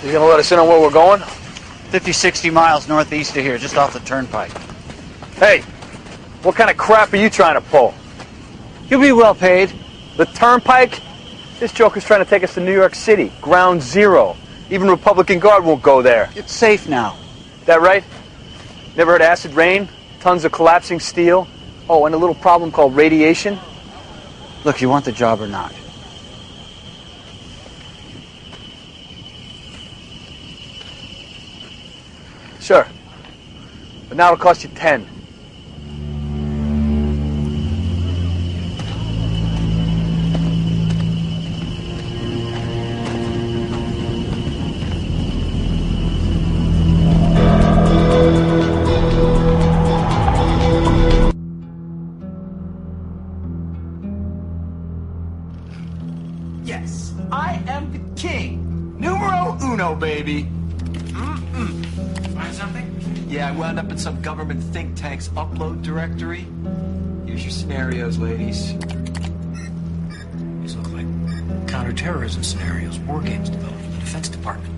You gonna let us in on where we're going? 50, 60 miles northeast of here, just off the turnpike. Hey, what kind of crap are you trying to pull? You'll be well paid. The turnpike? This joker's trying to take us to New York City, ground zero. Even Republican Guard won't go there. It's safe now. That right? Never heard acid rain? Tons of collapsing steel? Oh, and a little problem called radiation? Look, you want the job or not? Sure. But now it'll cost you 10. Yes, I am the king. Numero uno, baby. Find something? Yeah, I wound up in some government think tank's upload directory. Here's your scenarios, ladies. These look like counterterrorism scenarios, war games developed for the Defense Department.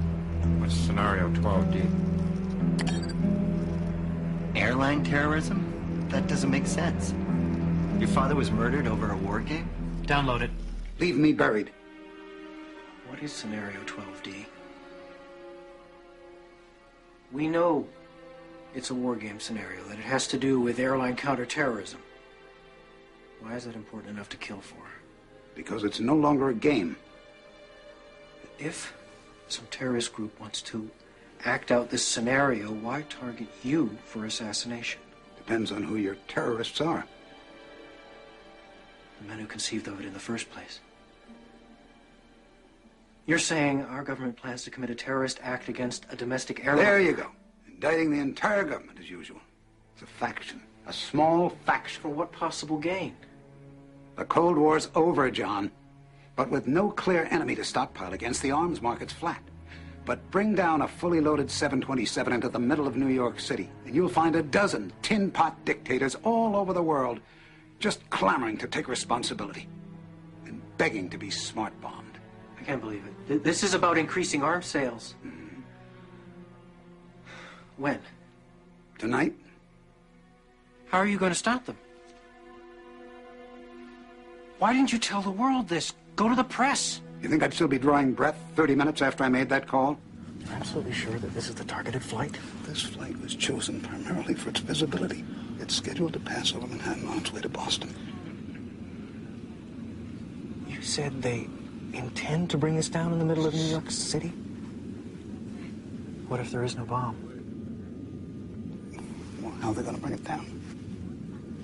What's scenario 12D? Airline terrorism? That doesn't make sense. Your father was murdered over a war game? Download it. Leave me buried. What is scenario 12D? We know it's a war game scenario, that it has to do with airline counterterrorism. Why is that important enough to kill for? Because it's no longer a game. If some terrorist group wants to act out this scenario, why target you for assassination? Depends on who your terrorists are. The men who conceived of it in the first place. You're saying our government plans to commit a terrorist act against a domestic airline? There you go. Indicting the entire government as usual. It's a faction. A small faction. For what possible gain? The Cold War's over, John. But with no clear enemy to stockpile against, the arms market's flat. But bring down a fully loaded 727 into the middle of New York City, and you'll find a dozen tin-pot dictators all over the world just clamoring to take responsibility and begging to be smart-bombed. I can't believe it. This is about increasing arms sales. Mm-hmm. When? Tonight? How are you going to stop them? Why didn't you tell the world this? Go to the press. You think I'd still be drawing breath 30 minutes after I made that call? You're absolutely sure that this is the targeted flight? This flight was chosen primarily for its visibility. It's scheduled to pass over Manhattan on its way to Boston. You said they intend to bring us down in the middle of New York City? What if there is no bomb? Well, how are they going to bring it down?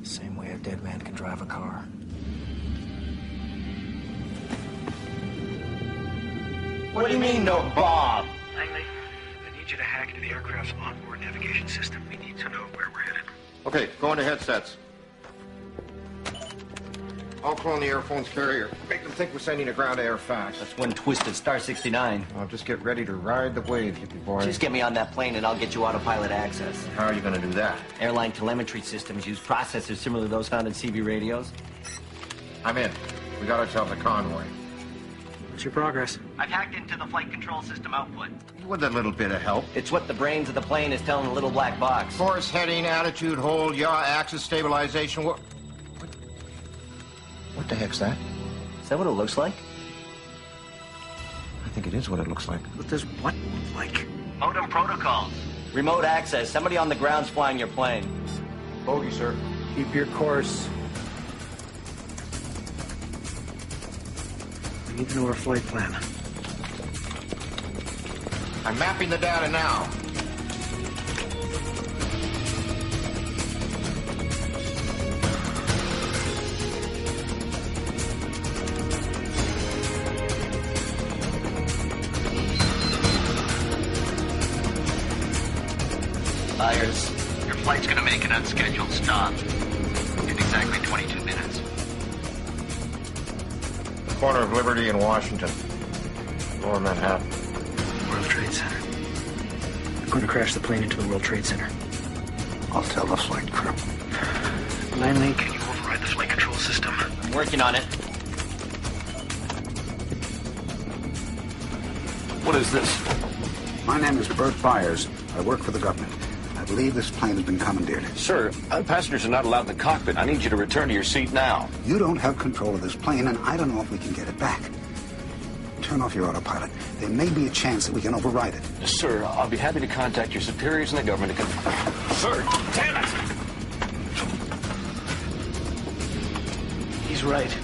The same way a dead man can drive a car. What do you mean, no bomb? Langley, I need you to hack into the aircraft's onboard navigation system. We need to know where we're headed. Okay, go into headsets. I'll clone the Airphone's carrier. Make them think we're sending a ground-to-air fax. That's one twisted Star 69. I'll just get ready to ride the wave, hippie boy. Just get me on that plane and I'll get you autopilot access. How are you going to do that? Airline telemetry systems use processors similar to those found in CB radios. I'm in. We got ourselves a convoy. What's your progress? I've hacked into the flight control system output. With a little bit of help. It's what the brains of the plane is telling the little black box. Course, heading, attitude, hold, yaw, axis, stabilization. What the heck's that? Is that what it looks like? I think it is what it looks like. What does what look like? Modem protocols. Remote access. Somebody on the ground's flying your plane. Bogey, sir. Keep your course. We need to know our flight plan. I'm mapping the data now. Myers, your flight's gonna make an unscheduled stop in exactly 22 minutes. Corner of Liberty and Washington. Lower Manhattan. World Trade Center. We're going to crash the plane into the World Trade Center. I'll tell the flight crew. Langley, can you override the flight control system? I'm working on it. What is this? My name is Bert Byers. I work for the government. I believe this plane has been commandeered. Sir, passengers are not allowed in the cockpit. I need you to return to your seat now. You don't have control of this plane, and I don't know if we can get it back. Turn off your autopilot. There may be a chance that we can override it. Sir, I'll be happy to contact your superiors in the government to Sir, damn it! He's right.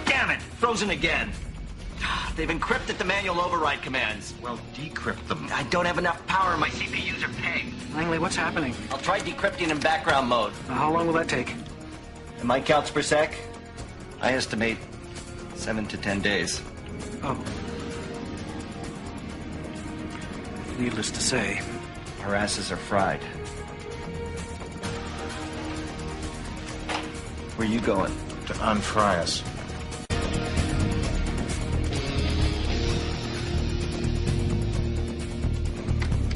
Damn it! Frozen again. They've encrypted the manual override commands. Well, decrypt them. I don't have enough power. My CPUs are pegged. Langley, what's happening? I'll try decrypting in background mode. How long will that take? Am I counts per sec? I estimate 7 to 10 days. Oh. Needless to say, Our asses are fried. Where you going? To unfry us.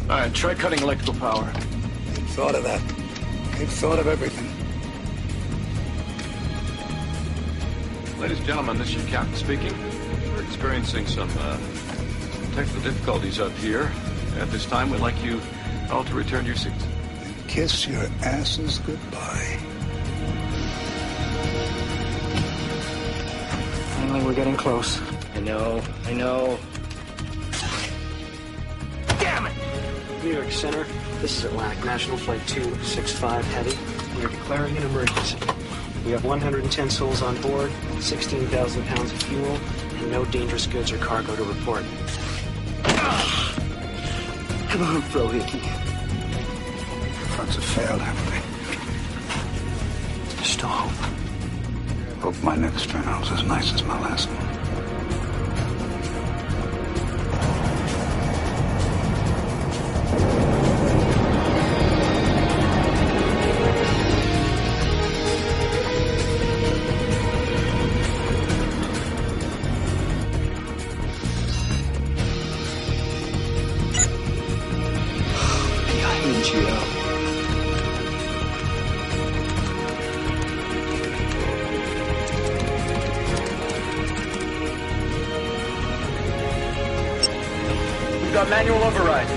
All right, try cutting electrical power. They've thought of that. They've thought of everything. Ladies and gentlemen, this is your captain speaking. We're experiencing some technical difficulties up here. At this time, we'd like you all to return to your seats. And kiss your asses goodbye. Langley, we're getting close. I know. Damn it! New York Center, this is Atlantic National Flight 265 Heavy. We are declaring an emergency. We have 110 souls on board, 16,000 pounds of fuel, and no dangerous goods or cargo to report. Come on, Frohickey. Fronts have failed, haven't they? There's still hope. Hope my next turn out's as nice as my last one. We've got manual override.